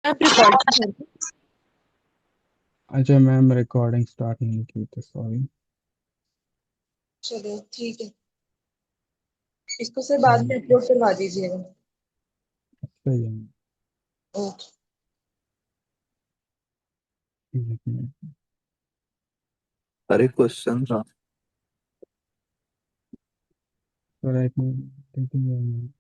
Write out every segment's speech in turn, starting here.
आप रिकॉर्डिंग कर रहे हैं? अच्छा मैम, रिकॉर्डिंग स्टार्ट नहीं की थी, सॉरी। चलो ठीक है। इसको फिर बाद में अपलोड करवा दीजिएगा। सही है। ओके। एक मिनट। अरे क्वेश्चन था। थोड़ा एक मिनट।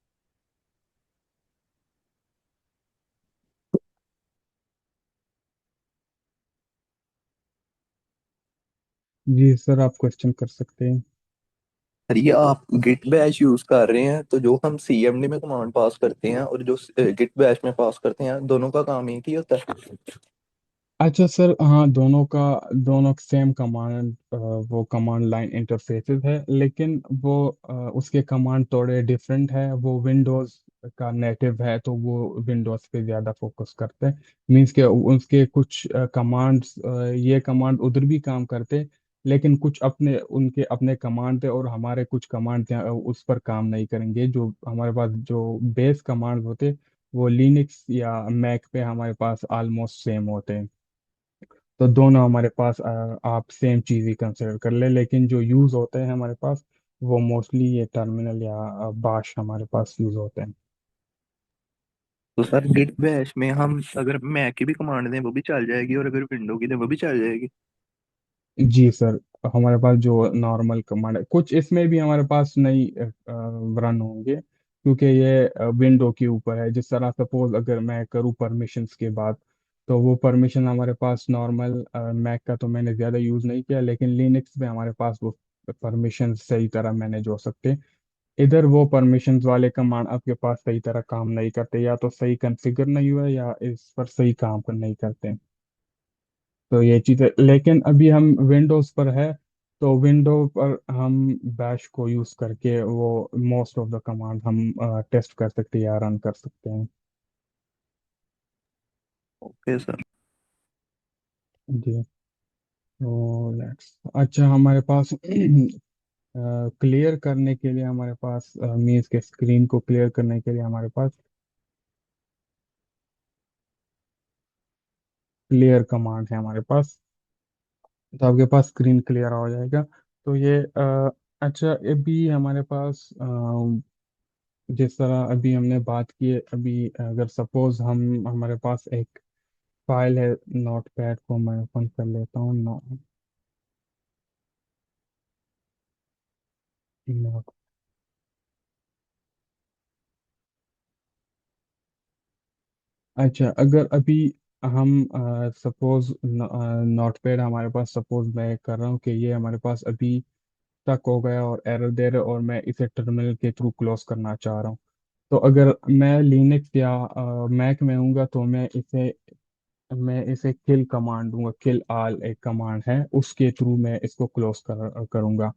जी सर, आप क्वेश्चन कर सकते हैं। अरे ये आप गिट बैश यूज कर रहे हैं, तो जो हम सीएमडी में कमांड पास करते हैं और जो गिट बैश में पास करते हैं, दोनों का काम एक ही होता है। अच्छा सर, हाँ, दोनों सेम कमांड, वो कमांड लाइन इंटरफेसेस है, लेकिन वो उसके कमांड थोड़े डिफरेंट है। वो विंडोज का नेटिव है, तो वो विंडोज पे ज़्यादा फोकस करते हैं। मीन्स के उसके कुछ कमांड्स, ये कमांड उधर भी काम करते, लेकिन कुछ अपने उनके अपने कमांड थे, और हमारे कुछ कमांड थे उस पर काम नहीं करेंगे। जो हमारे पास जो बेस कमांड होते, वो लिनक्स या मैक पे हमारे पास ऑलमोस्ट सेम होते हैं। तो दोनों हमारे पास, आप सेम चीज ही कंसिडर कर ले, लेकिन जो यूज होते हैं हमारे पास, वो मोस्टली ये टर्मिनल या बाश हमारे पास यूज होते हैं। तो सर गिट बैश में हम अगर मैक की भी कमांड दें वो भी चल जाएगी, और अगर विंडो की दें वो भी चल जाएगी। जी सर, हमारे पास जो नॉर्मल कमांड है, कुछ इसमें भी हमारे पास नहीं रन होंगे, क्योंकि ये विंडो के ऊपर है। जिस तरह सपोज अगर मैं करूँ परमिशंस के बाद, तो वो परमिशन हमारे पास नॉर्मल मैक का तो मैंने ज़्यादा यूज़ नहीं किया, लेकिन लिनक्स में हमारे पास वो परमिशन सही तरह मैनेज हो सकते। इधर वो परमिशंस वाले कमांड आपके पास सही तरह काम नहीं करते, या तो सही कॉन्फ़िगर नहीं हुआ, या इस पर सही काम कर नहीं करते। तो ये चीज़ है, लेकिन अभी हम विंडोज पर है, तो विंडो पर हम बैश को यूज करके वो मोस्ट ऑफ द कमांड हम टेस्ट कर सकते हैं या रन कर सकते हैं। Okay sir. जी। तो लेट्स, अच्छा, हमारे पास क्लियर करने के लिए हमारे पास, मीन्स के स्क्रीन को क्लियर करने के लिए हमारे पास क्लियर कमांड है हमारे पास। तो आपके पास स्क्रीन क्लियर हो जाएगा। तो ये अच्छा, अभी हमारे पास जिस तरह अभी हमने बात की है, अभी अगर सपोज हम हमारे पास एक फाइल है, नोट पैड को मैं ओपन कर लेता हूँ। नोट, अच्छा, अगर अभी हम सपोज नोट पैड हमारे पास, सपोज मैं कर रहा हूँ कि ये हमारे पास अभी तक हो गया और एरर दे रहा है, और मैं इसे टर्मिनल के थ्रू क्लोज करना चाह रहा हूँ। तो अगर मैं लिनक्स या मैक में हूँगा, तो मैं इसे किल कमांड दूंगा। किल आल एक कमांड है, उसके थ्रू मैं इसको क्लोज करूंगा।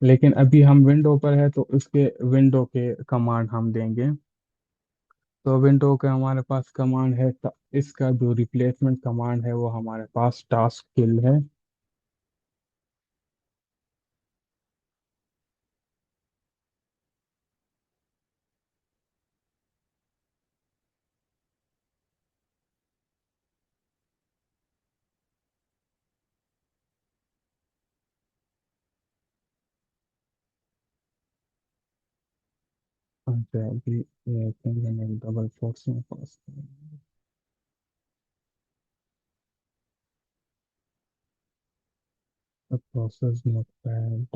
लेकिन अभी हम विंडो पर है, तो उसके विंडो के कमांड हम देंगे। तो विंडो का हमारे पास कमांड है, इसका जो रिप्लेसमेंट कमांड है वो हमारे पास टास्क किल है। अच्छा, अभी ये डबल फोर्स में पास करेंगे। Process note pad.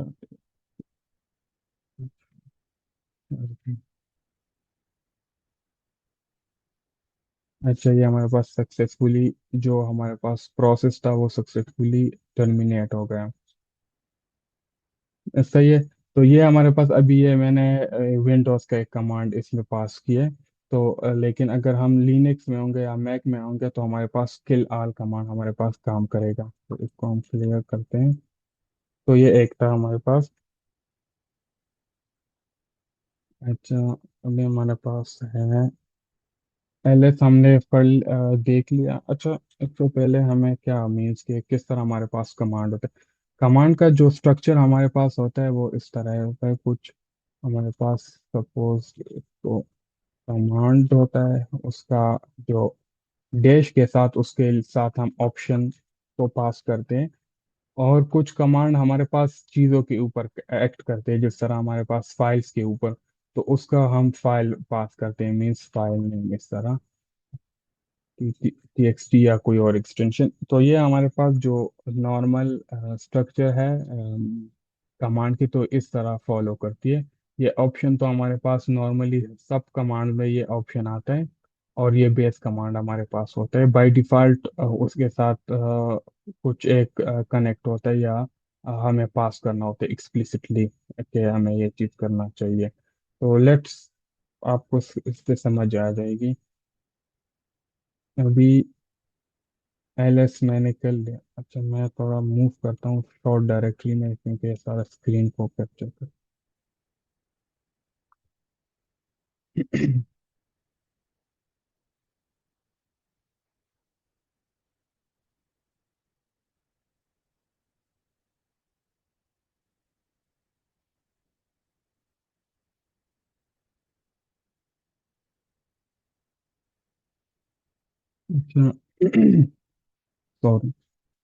अच्छा, ये हमारे पास सक्सेसफुली, जो हमारे पास प्रोसेस था वो सक्सेसफुली टर्मिनेट हो गया। सही है। तो ये हमारे पास अभी, ये मैंने विंडोज का एक कमांड इसमें पास किया है। तो लेकिन अगर हम लिनक्स में होंगे या मैक में होंगे, तो हमारे पास किल आल कमांड हमारे पास काम करेगा। तो इसको हम क्लियर करते हैं। तो ये एक था हमारे पास। अच्छा, अभी हमारे पास है एलएस, हमने फल देख लिया। अच्छा, तो पहले हमें क्या मीन्स के किस तरह हमारे पास कमांड होता है। कमांड का जो स्ट्रक्चर हमारे पास होता है वो इस तरह होता है कुछ। हमारे पास सपोज तो कमांड होता है, उसका जो डैश के साथ उसके साथ हम ऑप्शन को पास करते हैं। और कुछ कमांड हमारे पास चीज़ों के ऊपर एक्ट करते हैं, जिस तरह हमारे पास फाइल्स के ऊपर, तो उसका हम फाइल पास करते हैं, मीन्स फाइल नेम इस तरह TXT या कोई और एक्सटेंशन। तो ये हमारे पास जो नॉर्मल स्ट्रक्चर है कमांड की, तो इस तरह फॉलो करती है। ये ऑप्शन तो हमारे पास नॉर्मली सब कमांड में ये ऑप्शन आता है, और ये बेस कमांड हमारे पास होता है बाय डिफॉल्ट। उसके साथ कुछ एक कनेक्ट होता है, या हमें पास करना होता है एक्सप्लिसिटली कि हमें ये चीज़ करना चाहिए। तो लेट्स, आपको इससे समझ आ जाएगी। अभी LS मैंने कर लिया। अच्छा, मैं थोड़ा मूव करता हूँ शॉर्ट डायरेक्टरी में, क्योंकि ये सारा स्क्रीन को कैप्चर कर। अच्छा सॉरी।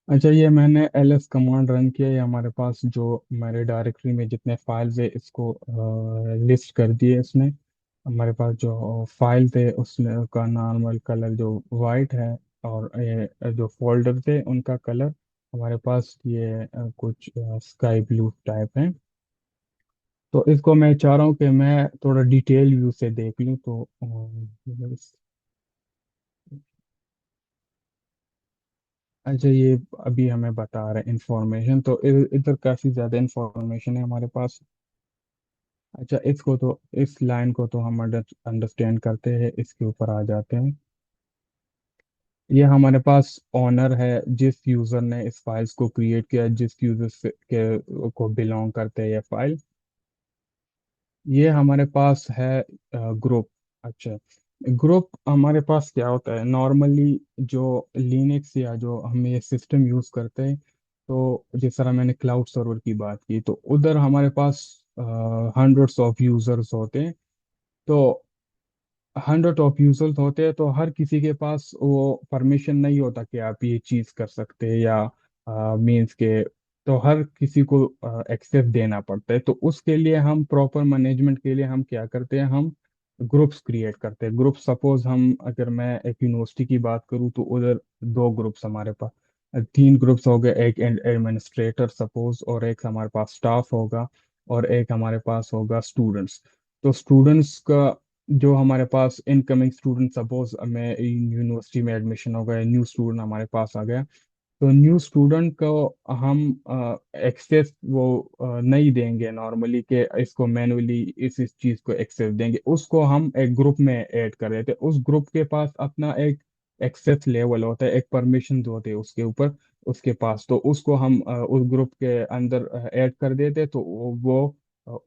अच्छा, ये मैंने LS कमांड रन किया, ये हमारे पास जो मेरे डायरेक्टरी में जितने फाइल्स है इसको लिस्ट कर दिए इसने। हमारे पास जो फाइल थे उसने का नॉर्मल कलर जो वाइट है, और ये जो फोल्डर थे उनका कलर हमारे पास ये कुछ स्काई ब्लू टाइप है। तो इसको मैं चाह रहा हूँ कि मैं थोड़ा डिटेल व्यू से देख लूँ, तो अच्छा, ये अभी हमें बता रहे इंफॉर्मेशन, तो इधर काफ़ी ज़्यादा इंफॉर्मेशन है हमारे पास। अच्छा, इसको तो, इस लाइन को तो हम अंडरस्टैंड करते हैं, इसके ऊपर आ जाते हैं। ये हमारे पास ऑनर है, जिस यूज़र ने इस फाइल्स को क्रिएट किया, जिस यूज़र से के को बिलोंग करते हैं ये फाइल। ये हमारे पास है ग्रुप। अच्छा, ग्रुप हमारे पास क्या होता है नॉर्मली, जो लिनक्स या जो हम ये सिस्टम यूज करते हैं, तो जिस तरह मैंने क्लाउड सर्वर की बात की, तो उधर हमारे पास हंड्रेड्स ऑफ यूजर्स होते हैं। तो हंड्रेड ऑफ यूजर्स होते हैं, तो हर किसी के पास वो परमिशन नहीं होता कि आप ये चीज कर सकते हैं, या मीन्स के, तो हर किसी को एक्सेस देना पड़ता है। तो उसके लिए हम प्रॉपर मैनेजमेंट के लिए हम क्या करते हैं, हम ग्रुप्स क्रिएट करते हैं। ग्रुप, सपोज हम, अगर मैं एक यूनिवर्सिटी की बात करूँ, तो उधर दो ग्रुप्स हमारे पास, तीन ग्रुप्स हो गए। एक एडमिनिस्ट्रेटर सपोज, और एक हमारे पास स्टाफ होगा, और एक हमारे पास होगा स्टूडेंट्स। तो स्टूडेंट्स का, जो हमारे पास इनकमिंग स्टूडेंट, सपोज मैं यूनिवर्सिटी में एडमिशन हो गया, न्यू स्टूडेंट हमारे पास आ गया, तो न्यू स्टूडेंट को हम एक्सेस वो नहीं देंगे नॉर्मली, कि इसको मैनुअली इस चीज को एक्सेस देंगे। उसको हम एक ग्रुप में ऐड कर देते हैं। उस ग्रुप के पास अपना एक एक्सेस लेवल होता है, एक परमिशन होते हैं उसके ऊपर, उसके पास। तो उसको हम उस ग्रुप के अंदर ऐड कर देते हैं, तो वो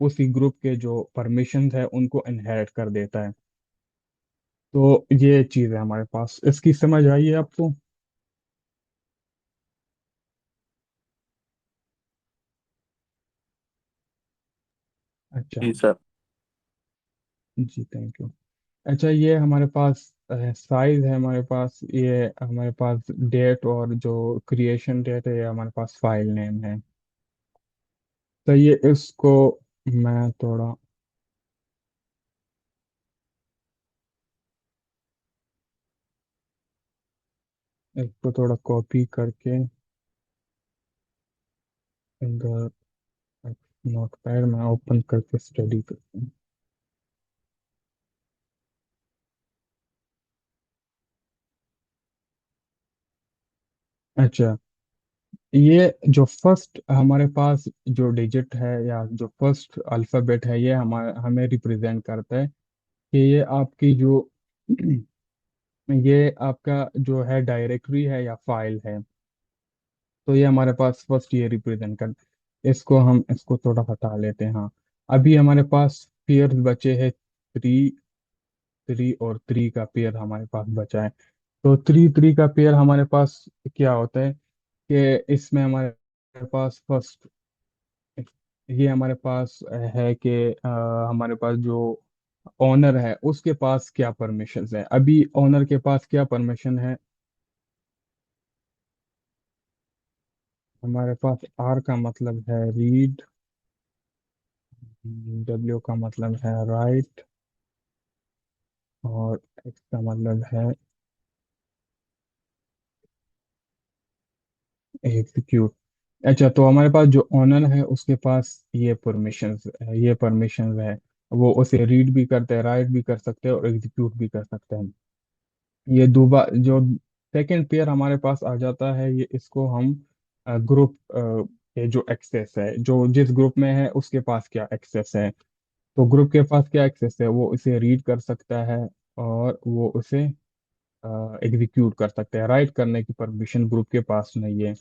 उसी ग्रुप के जो परमिशन है उनको इनहेरिट कर देता है। तो ये चीज़ है हमारे पास, इसकी समझ आई है आपको? अच्छा जी सर। जी, थैंक यू। अच्छा, ये हमारे पास साइज है, हमारे पास ये, हमारे पास डेट और जो क्रिएशन डेट है, ये हमारे पास फाइल नेम है। तो ये इसको मैं थोड़ा, इसको थोड़ा कॉपी करके इधर नोट पैड में ओपन करके स्टडी करते हैं। अच्छा, ये जो फर्स्ट हमारे पास जो डिजिट है, या जो फर्स्ट अल्फ़ाबेट है, ये हमारे हमें रिप्रेजेंट करता है कि ये आपकी जो ये आपका जो है डायरेक्टरी है या फाइल है। तो ये हमारे पास फर्स्ट ये रिप्रेजेंट कर, इसको हम, इसको थोड़ा हटा लेते हैं। हाँ, अभी हमारे पास पेयर बचे हैं थ्री। थ्री और थ्री का पेयर हमारे पास बचा है। तो थ्री थ्री का पेयर हमारे पास क्या होता है, कि इसमें हमारे पास फर्स्ट, ये हमारे पास है कि हमारे पास जो ओनर है उसके पास क्या परमिशंस है। अभी ओनर के पास क्या परमिशन है, हमारे पास आर का मतलब है रीड, डब्ल्यू का मतलब है राइट, और एक्स का मतलब है एग्जीक्यूट। अच्छा, तो हमारे पास जो ओनर है उसके पास ये परमिशंस है। वो उसे रीड भी करते हैं, राइट भी कर सकते हैं और एग्जीक्यूट भी कर सकते हैं। ये दोबारा जो सेकंड पेयर हमारे पास आ जाता है, ये इसको हम ग्रुप के जो एक्सेस है, जो जिस ग्रुप में है उसके पास क्या एक्सेस है। तो ग्रुप के पास क्या एक्सेस है, वो इसे रीड कर सकता है और वो उसे एग्जीक्यूट कर सकता है। राइट करने की परमिशन ग्रुप के पास नहीं है।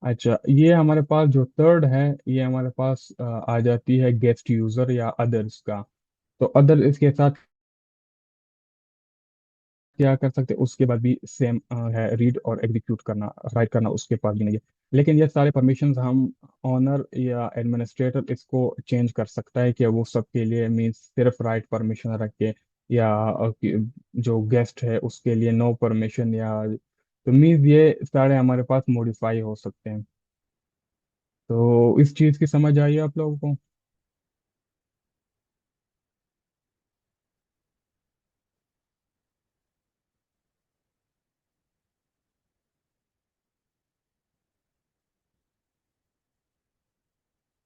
अच्छा, ये हमारे पास जो थर्ड है, ये हमारे पास आ जाती है गेस्ट यूजर या अदर्स का। तो अदर इसके साथ क्या कर सकते हैं, उसके बाद भी सेम है, रीड और एग्जीक्यूट करना, राइट करना उसके पास भी नहीं है। लेकिन ये सारे परमिशंस हम ऑनर या एडमिनिस्ट्रेटर इसको चेंज कर सकता है कि वो सबके लिए मीन्स सिर्फ राइट परमिशन रखे, या जो गेस्ट है उसके लिए नो परमिशन, या तो मीन्स ये सारे हमारे पास मॉडिफाई हो सकते हैं। तो इस चीज़ की समझ आई आप लोगों को।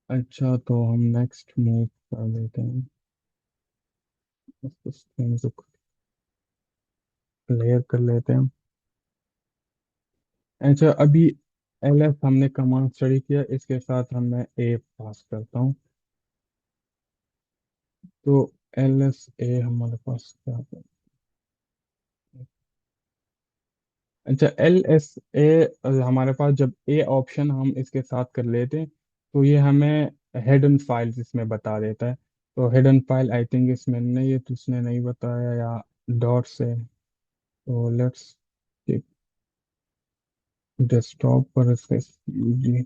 अच्छा, तो हम नेक्स्ट मूव कर लेते हैं, कुछ things को क्लियर कर लेते हैं। अच्छा, अभी एल एस हमने कमांड स्टडी किया, इसके साथ हम मैं ए पास करता हूँ। तो एल एस ए हमारे पास क्या है? अच्छा, एल एस ए हमारे पास जब ए ऑप्शन हम इसके साथ कर लेते हैं, तो ये हमें हिडन फाइल्स इसमें बता देता है। तो हिडन फाइल आई थिंक इसमें नहीं है, तो उसने नहीं बताया, या डॉट से। तो लेट्स डेस्कटॉप पर इसका जी।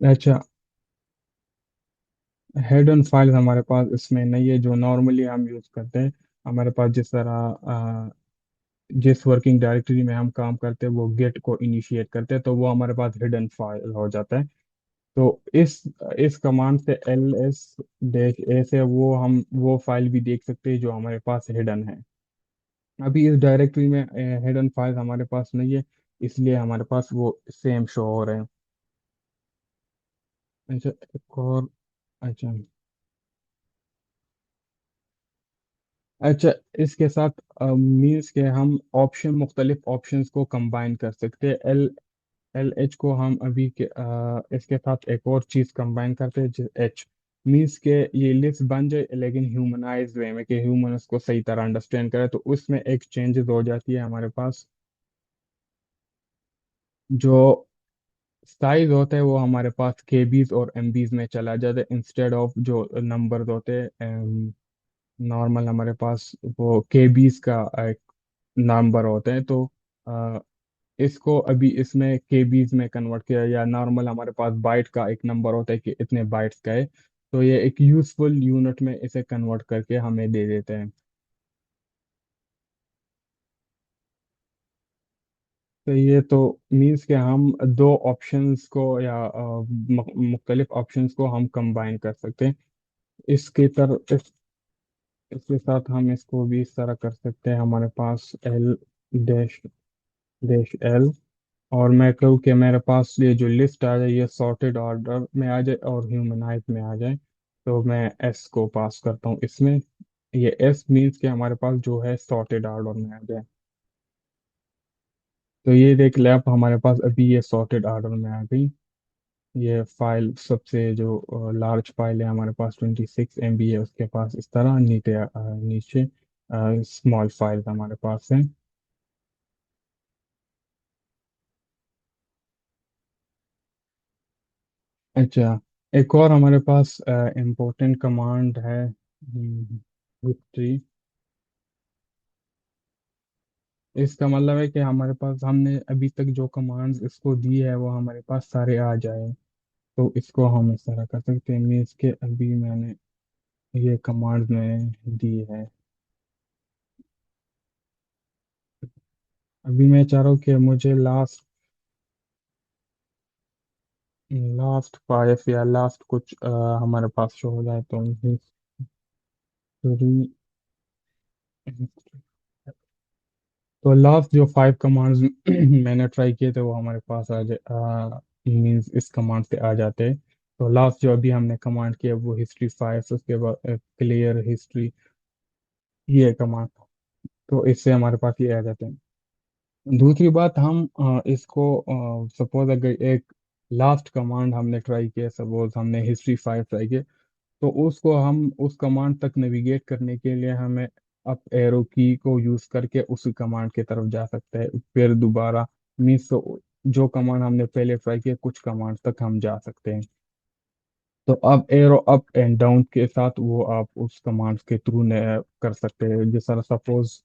अच्छा, हेड ऑन फाइल हमारे पास इसमें नहीं है, जो नॉर्मली हम यूज करते हैं। हमारे पास जिस तरह जिस वर्किंग डायरेक्टरी में हम काम करते हैं वो गेट को इनिशिएट करते हैं, तो वो हमारे पास हिडन फाइल हो जाता है। तो इस कमांड से एल एस डैश ए से वो हम वो फाइल भी देख सकते हैं जो हमारे पास हिडन है। अभी इस डायरेक्टरी में हिडन फाइल हमारे पास नहीं है, इसलिए हमारे पास वो सेम शो हो रहे हैं। अच्छा, एक और। अच्छा। अच्छा, इसके साथ मीन्स के हम मुख्तलिफ ऑप्शंस को कंबाइन कर सकते हैं। एल एल एच को हम अभी इसके साथ एक और चीज़ कंबाइन करते हैं, एच मीन्स के ये लिस्ट बन जाए लेकिन ह्यूमनाइज वे में, कि ह्यूमन उसको सही तरह अंडरस्टैंड करे, तो उसमें एक चेंजेस हो जाती है हमारे पास। जो साइज होता है वो हमारे पास केबीज और एमबीज में चला जाता है, इंस्टेड ऑफ जो नंबर्स होते हैं नॉर्मल हमारे पास वो केबीज का एक नंबर होते हैं। तो अ, इसको अभी इसमें केबीज में कन्वर्ट किया, या नॉर्मल हमारे पास बाइट का एक नंबर होता है कि इतने बाइट्स का है, तो ये एक यूजफुल यूनिट में इसे कन्वर्ट करके हमें दे देते हैं। तो ये तो मीन्स कि हम दो ऑप्शंस को या मुख्तलिफ ऑप्शंस को हम कंबाइन कर सकते हैं। इसके इसके साथ हम इसको भी इस तरह कर सकते हैं, हमारे पास एल डैश डैश एल, और मैं कहूँ कि मेरे पास ये जो लिस्ट आ जाए ये सॉर्टेड ऑर्डर में आ जाए और ह्यूमनाइज में आ जाए, तो मैं एस को पास करता हूँ इसमें। ये एस मीन्स कि हमारे पास जो है सॉर्टेड ऑर्डर में आ जाए। तो ये देख ले आप, हमारे पास अभी ये सॉर्टेड ऑर्डर में आ गई। ये फाइल सबसे जो लार्ज फाइल है हमारे पास 26 MB है, उसके पास इस तरह नीचे स्मॉल फाइल हमारे पास है। अच्छा, एक और हमारे पास इम्पोर्टेंट कमांड है हिस्ट्री। इसका मतलब है कि हमारे पास हमने अभी तक जो कमांड्स इसको दी है वो हमारे पास सारे आ जाए। तो इसको हम इस तरह कर सकते हैं, मीन्स के अभी मैंने ये कमांड मैंने दी है। अभी मैं चाह रहा हूँ कि मुझे लास्ट लास्ट 5 या लास्ट कुछ हमारे पास शो हो जाए तो हिस्ट्री। तो लास्ट जो 5 कमांड्स मैंने ट्राई किए थे वो हमारे पास आ जाए, मीन्स इस कमांड से आ जाते हैं। तो लास्ट जो अभी हमने कमांड किया वो हिस्ट्री 5, उसके बाद क्लियर हिस्ट्री, ये कमांड। तो इससे हमारे पास ये आ जाते हैं। दूसरी बात, हम इसको सपोज अगर एक लास्ट कमांड हमने ट्राई किया, सपोज हमने हिस्ट्री 5 ट्राई किया, तो उसको हम उस कमांड तक नेविगेट करने के लिए हमें अप एरो की को यूज करके उस कमांड की तरफ जा सकते हैं फिर दोबारा। मीन्स जो कमांड हमने पहले ट्राई किया कुछ कमांड तक हम जा सकते हैं। तो अब एरो अप एंड डाउन के साथ वो आप उस कमांड के थ्रू कर सकते हैं। जिस तरह सपोज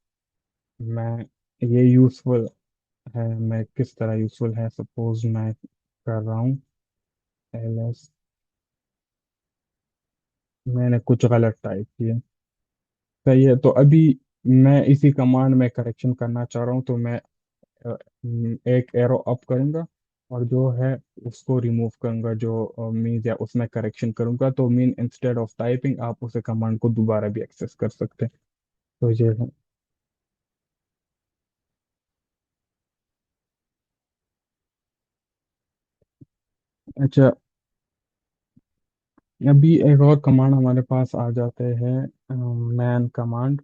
मैं, ये यूजफुल है, मैं किस तरह यूजफुल है, सपोज मैं कर रहा हूँ ls, मैंने कुछ गलत टाइप किया। सही है, तो अभी मैं इसी कमांड में करेक्शन करना चाह रहा हूँ, तो मैं एक एरो अप करूंगा और जो है उसको रिमूव करूंगा, जो मीन्स या उसमें करेक्शन करूंगा, तो मीन इंस्टेड ऑफ टाइपिंग आप उसे कमांड को दोबारा भी एक्सेस कर सकते हैं। तो ये है। अच्छा, अभी एक और कमांड हमारे पास आ जाते हैं, मैन कमांड।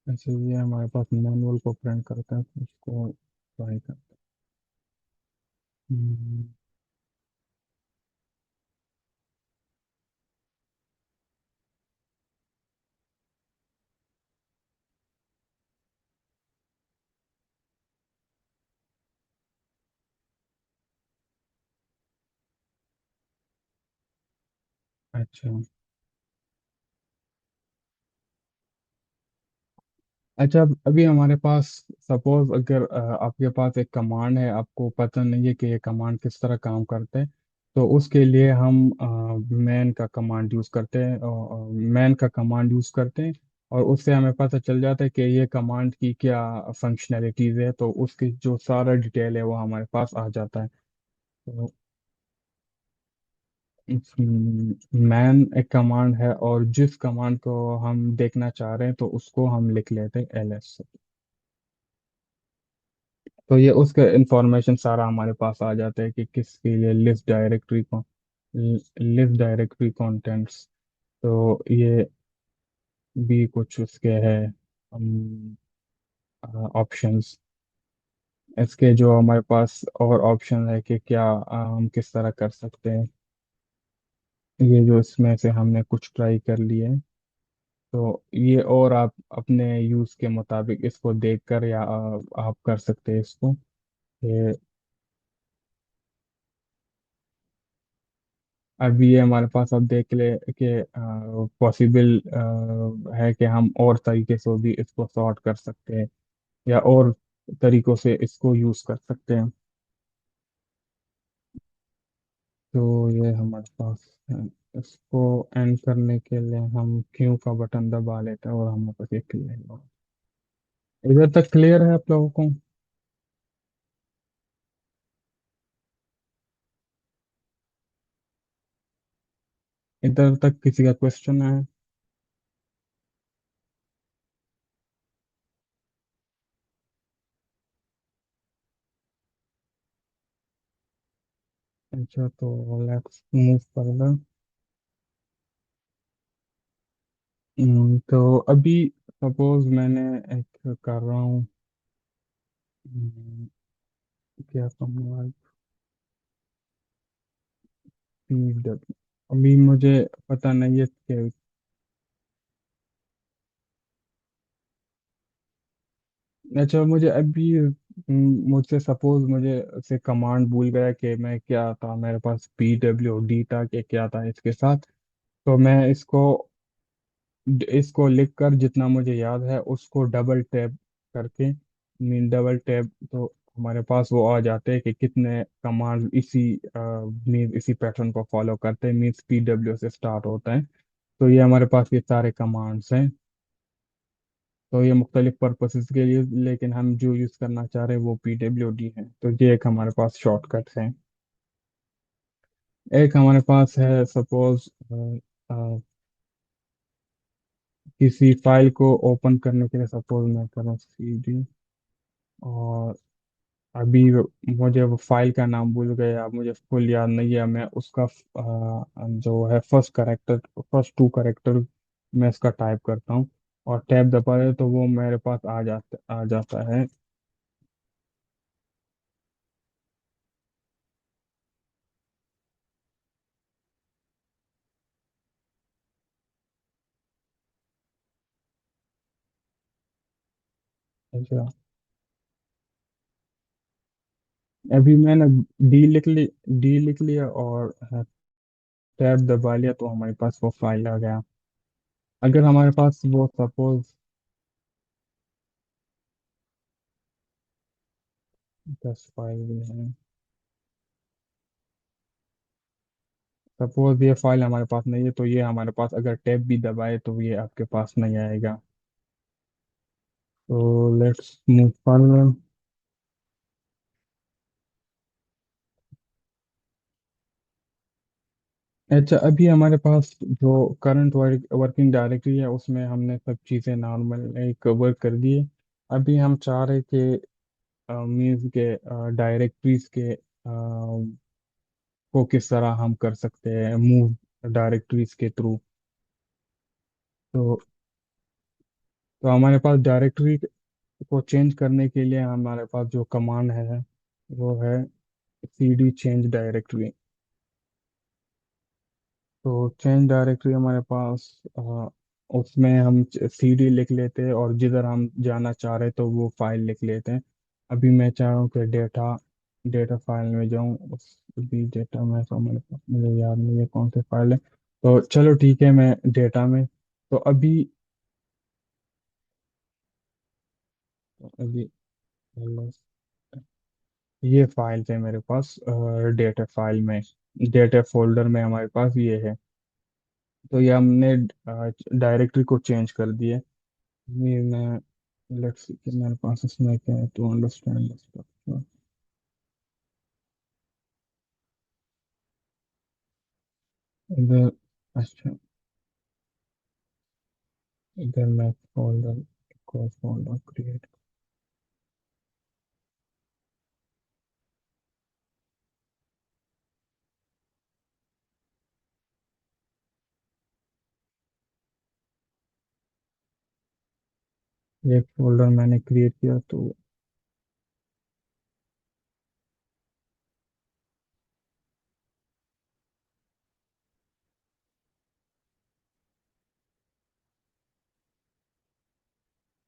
अच्छा, ये हमारे पास मैनुअल को प्रिंट करता है, तो इसको ट्राई करते हैं। अच्छा। अच्छा, अभी हमारे पास सपोज अगर आपके पास एक कमांड है, आपको पता नहीं है कि ये कमांड किस तरह काम करते हैं, तो उसके लिए हम मैन का कमांड यूज़ करते हैं, और मैन का कमांड यूज़ करते हैं, और उससे हमें पता चल जाता है कि ये कमांड की क्या फंक्शनैलिटीज़ है, तो उसकी जो सारा डिटेल है वो हमारे पास आ जाता है। तो मैन एक कमांड है, और जिस कमांड को हम देखना चाह रहे हैं तो उसको हम लिख लेते हैं ls। तो ये उसका इंफॉर्मेशन सारा हमारे पास आ जाता है कि किसके लिए लिस्ट डायरेक्टरी कंटेंट्स। तो ये भी कुछ उसके है ऑप्शंस। इसके जो हमारे पास और ऑप्शन है कि क्या हम किस तरह कर सकते हैं, ये जो इसमें से हमने कुछ ट्राई कर लिए हैं। तो ये और आप अपने यूज़ के मुताबिक इसको देखकर या आप कर सकते हैं इसको। ये अभी ये हमारे पास अब देख ले कि पॉसिबल है कि हम और तरीके से भी इसको सॉर्ट कर सकते हैं, या और तरीकों से इसको यूज़ कर सकते हैं। तो ये हमारे पास है। इसको एंड करने के लिए हम क्यू का बटन दबा लेते हैं और हमारे पास ये क्लियर हो। इधर तक क्लियर है आप लोगों को? इधर तक किसी का क्वेश्चन है? अच्छा, तो लेट्स मूव फर्दर। तो अभी सपोज मैंने एक कर रहा हूँ, क्या कहूँगा, PW। अभी मुझे पता नहीं है कि अच्छा, मुझे अभी मुझसे सपोज मुझे से कमांड भूल गया कि मैं क्या था, मेरे पास PWD था कि क्या था इसके साथ। तो मैं इसको लिख कर जितना मुझे याद है उसको डबल टैप करके, मीन डबल टैप, तो हमारे पास वो आ जाते हैं कि कितने कमांड इसी मीन इसी पैटर्न को फॉलो करते हैं, मीन्स PW से स्टार्ट होता है। तो ये हमारे पास ये सारे कमांड्स हैं। तो ये मुख्तलिफ पर्पसेस के लिए, लेकिन हम जो यूज़ करना चाह रहे हैं वो PWD है। तो ये एक हमारे पास शॉर्टकट है। एक हमारे पास है सपोज किसी फाइल को ओपन करने के लिए, सपोज मैं करूँ CD, और अभी मुझे वो फाइल का नाम भूल गया, मुझे फुल याद नहीं है। मैं उसका जो है फर्स्ट 2 कैरेक्टर मैं इसका टाइप करता हूँ और टैब दबा दे तो वो मेरे पास आ जाता है। अच्छा, अभी मैंने डी लिख लिया और टैब दबा लिया तो हमारे पास वो फाइल आ गया। अगर हमारे पास वो सपोज 10 फाइल भी है, सपोज ये फाइल हमारे पास नहीं है, तो ये हमारे पास अगर टैब भी दबाए तो ये आपके पास नहीं आएगा। तो लेट्स मूव फॉरवर्ड। अच्छा, अभी हमारे पास जो करंट वर्किंग डायरेक्टरी है उसमें हमने सब चीज़ें नॉर्मल एक वर्क कर दी है। अभी हम चाह रहे कि मीन्स के डायरेक्टरीज के को किस तरह हम कर सकते हैं मूव डायरेक्टरीज के थ्रू। तो हमारे पास डायरेक्टरी को चेंज करने के लिए हमारे पास जो कमांड है वो है CD change directory। तो चेंज डायरेक्टरी हमारे पास उसमें हम CD लिख लेते हैं और जिधर हम जाना चाह रहे तो वो फाइल लिख लेते हैं। अभी मैं चाह रहा हूँ कि डेटा डेटा फाइल में जाऊँ, उस भी डेटा में तो मेरे पास मुझे याद नहीं है कौन से फाइल है। तो चलो ठीक है, मैं डेटा में, तो अभी ये फाइल थे मेरे पास डेटा फाइल में, डेटा फोल्डर में हमारे पास ये है। तो ये हमने डायरेक्टरी को चेंज कर दिया। ये मैं लेट्स सी कि मेरे पास इसमें क्या है टू अंडरस्टैंड स्ट्रक्चर इधर। अच्छा, इधर मैं फोल्डर को फोल्डर क्रिएट, एक फोल्डर मैंने क्रिएट किया तो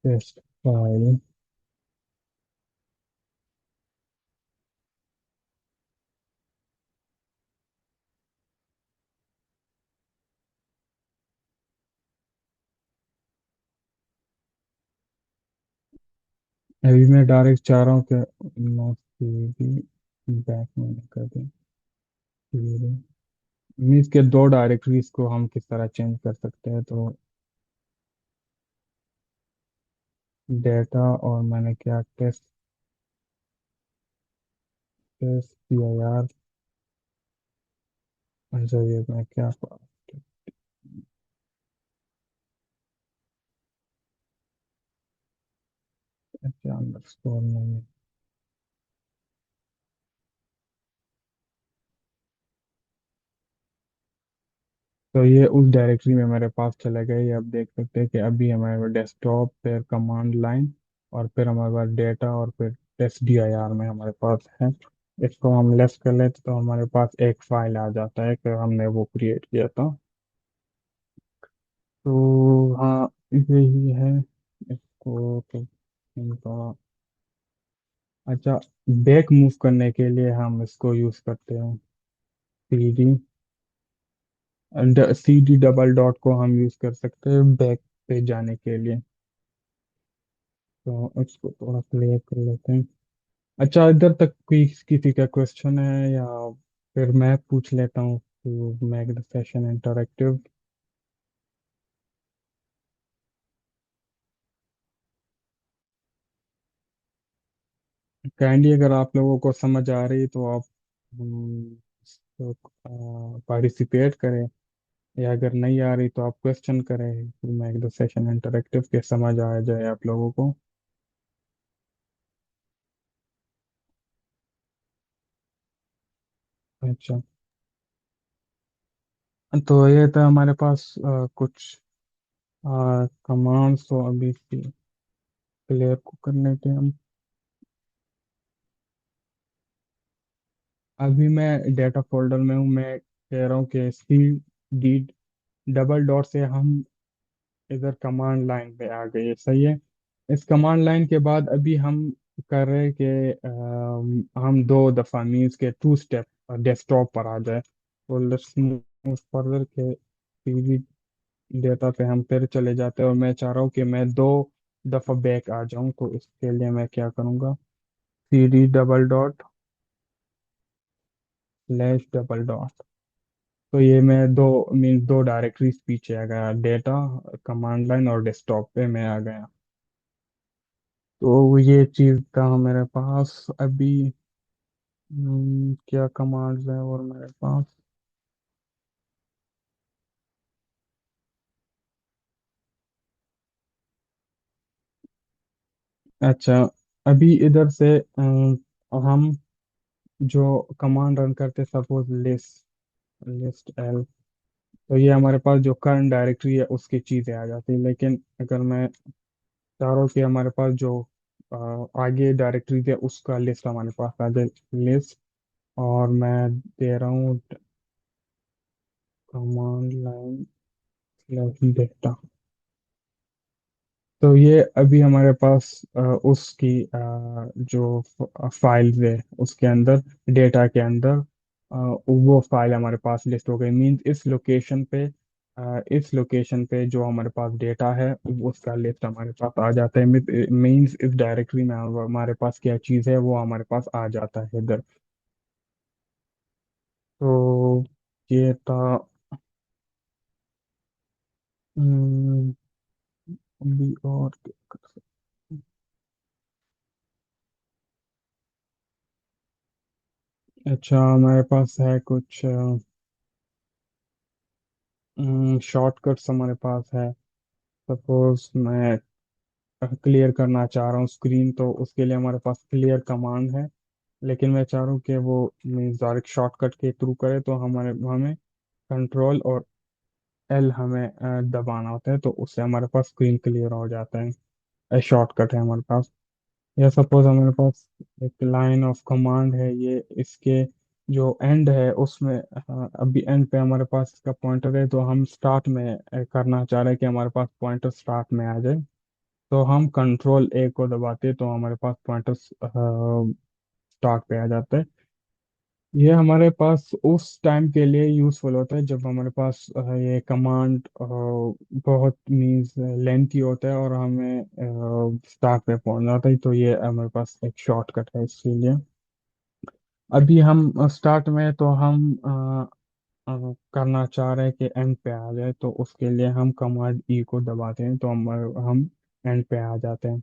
टेस्ट फाइल। अभी मैं डायरेक्ट चाह रहा हूँ कि मैं सीधी बैक में कर दें। मीन्स के दो डायरेक्टरीज को हम किस तरह चेंज कर सकते हैं। तो डेटा और मैंने क्या टेस्ट टेस्ट किया यार। अच्छा, ये मैं क्या क्या अंडरस्कोर नहीं है। तो ये उस डायरेक्टरी में मेरे पास चले गए। ये आप देख सकते हैं कि अभी हमारे पास डेस्कटॉप, फिर कमांड लाइन, और फिर हमारे पास डेटा, और फिर टेस्ट DIR में हमारे पास है। इसको हम लेफ्ट कर लेते तो हमारे पास एक फाइल आ जाता है कि हमने वो क्रिएट किया था। तो हाँ, यही है। इसको तो तो अच्छा, बैक मूव करने के लिए हम इसको यूज करते हैं, सीडी। सीडी डबल डॉट को हम यूज कर सकते हैं बैक पे जाने के लिए। तो इसको थोड़ा क्लियर कर लेते हैं। अच्छा, इधर तक कोई किसी का क्वेश्चन है, या फिर मैं पूछ लेता हूँ to make the session interactive. Kindly अगर आप लोगों को समझ आ रही तो आप पार्टिसिपेट करें, या अगर नहीं आ रही तो आप क्वेश्चन करें, to make the session interactive, के समझ आ जाए आप लोगों को। अच्छा, तो ये था हमारे पास कुछ कमांड्स, तो अभी क्लियर को कर लेते हैं हम। अभी मैं डेटा फोल्डर में हूँ, मैं कह रहा हूँ कि सी डी डबल डॉट से हम इधर कमांड लाइन पे आ गए, सही है। इस कमांड लाइन के बाद अभी हम कर रहे हैं कि हम दो दफा मीन्स के टू स्टेप डेस्कटॉप पर आ जाए। तो लेट्स मूव फर्दर के पीवी डेटा पे हम फिर चले जाते हैं, और मैं चाह रहा हूँ कि मैं दो दफा बैक आ जाऊं। तो इसके लिए मैं क्या करूँगा, C D double dot slash double dot. तो ये मैं दो मीन्स दो डायरेक्टरीज पीछे आ गया, डेटा कमांड लाइन और डेस्कटॉप पे मैं आ गया। तो ये चीज़ था मेरे पास अभी। क्या कमांड्स है और मेरे पास। अच्छा, अभी इधर से हम जो कमांड रन करते, सपोज लिस्ट लिस्ट एल, तो ये हमारे पास जो करंट डायरेक्टरी है उसकी चीज़ें आ जाती है। लेकिन अगर मैं चाह रहा हूँ कि हमारे पास जो अ, आगे डायरेक्टरी है उसका लिस्ट हमारे पास आ जाए, लिस्ट। और मैं दे रहा हूँ कमांड लाइन स्लैश डेटा। तो ये अभी हमारे पास उसकी जो फाइल्स है उसके अंदर, डेटा के अंदर वो फाइल हमारे पास लिस्ट हो गई। मीन्स इस लोकेशन पे जो हमारे पास डेटा है उसका लिस्ट हमारे पास आ जाता है। मीन्स इस डायरेक्टरी में हमारे पास क्या चीज़ है वो हमारे पास आ जाता है इधर। तो ये था। हम्म, अभी और क्या कर सकते हैं? अच्छा, हमारे पास है कुछ शॉर्टकट्स हमारे पास है। सपोज मैं क्लियर करना चाह रहा हूँ स्क्रीन, तो उसके लिए हमारे पास क्लियर कमांड है। लेकिन मैं चाह रहा हूँ कि वो डायरेक्ट शॉर्टकट के थ्रू करे, तो हमारे हमें कंट्रोल और एल हमें दबाना होता है, तो उससे हमारे पास स्क्रीन क्लियर हो जाता है। शॉर्टकट है हमारे पास। या सपोज हमारे पास एक लाइन ऑफ कमांड है, ये इसके जो एंड है उसमें अभी एंड पे हमारे पास इसका पॉइंटर है, तो हम स्टार्ट में करना चाह रहे हैं कि हमारे पास पॉइंटर स्टार्ट में आ जाए। तो हम कंट्रोल ए को दबाते हैं, तो हमारे पास पॉइंटर स्टार्ट पे आ जाता है। ये हमारे पास उस टाइम के लिए यूज़फुल होता है जब हमारे पास ये कमांड बहुत मीन्स लेंथी होता है और हमें स्टार्ट पे पहुंचना होता है। तो ये हमारे पास एक शॉर्टकट है इसके लिए। अभी हम स्टार्ट में, तो हम करना चाह रहे हैं कि एंड पे आ जाए, तो उसके लिए हम कमांड ई को दबाते हैं, तो हम एंड पे आ जाते हैं।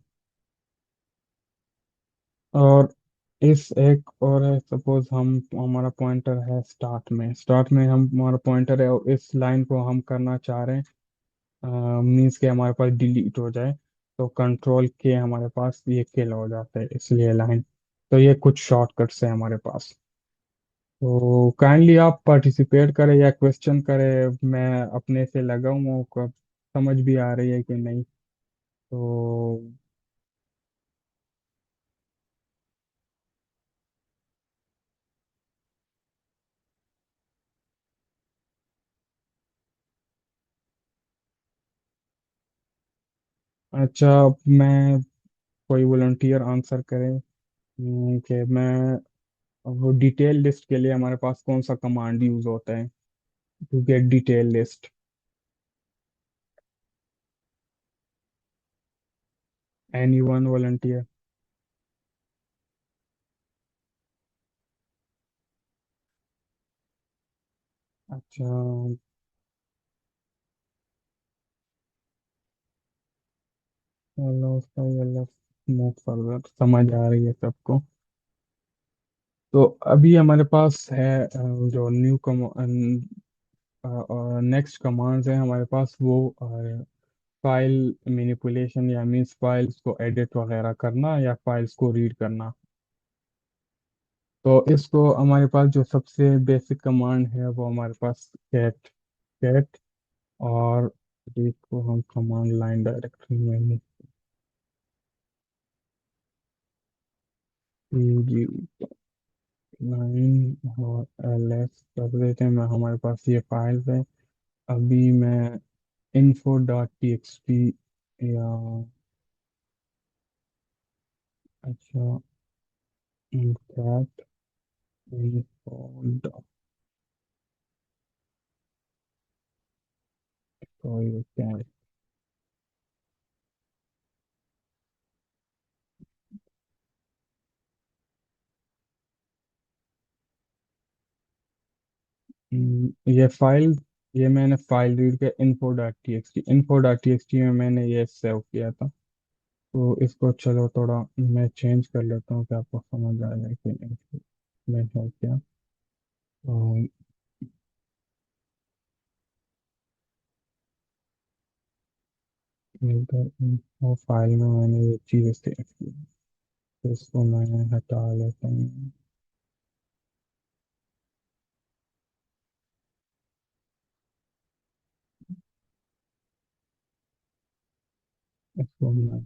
और इस एक और है, सपोज हम हमारा पॉइंटर है स्टार्ट में हम हमारा पॉइंटर है, और इस लाइन को हम करना चाह रहे हैं मीन्स के हमारे पास डिलीट हो जाए, तो कंट्रोल के हमारे पास ये किल हो जाता है, इसलिए लाइन। तो ये कुछ शॉर्टकट्स है हमारे पास। तो काइंडली आप पार्टिसिपेट करें या क्वेश्चन करें, मैं अपने से लगा हूँ कब समझ भी आ रही है कि नहीं। तो अच्छा, मैं कोई वॉलंटियर आंसर करे कि मैं, वो डिटेल लिस्ट के लिए हमारे पास कौन सा कमांड यूज होता है, to get detail list. Any one volunteer? अच्छा, चलो सही है, मूव फॉरवर्ड, समझ आ रही है सबको। तो अभी हमारे पास है जो न्यू नेक्स्ट कमांड्स है हमारे पास, वो फाइल मैनिपुलेशन, या मीन्स फाइल्स को एडिट वगैरह करना या फाइल्स को रीड करना। तो इसको हमारे पास जो सबसे बेसिक कमांड है वो हमारे पास कैट कैट, और इसको हम कमांड लाइन डायरेक्टरी में जी लाइन और ls कर देते हैं। मैं हमारे पास ये फाइल है। अभी मैं info.txt, या अच्छा कैट info तो ये क्या है? ये फाइल, ये मैंने फाइल रीड किया info.txt में मैंने ये सेव किया था। तो इसको चलो थोड़ा मैं चेंज कर लेता हूँ कि आपको समझ आ जाए कि मैं है क्या। तो इधर info फाइल में मैंने ये चीज़ सेव की, तो इसको मैं हटा लेता हूँ। इसको मैं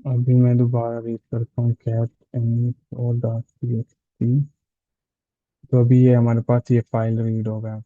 अभी मैं दोबारा रीड करता हूँ कैट info.txt। तो अभी ये हमारे पास ये फाइल रीड हो गया।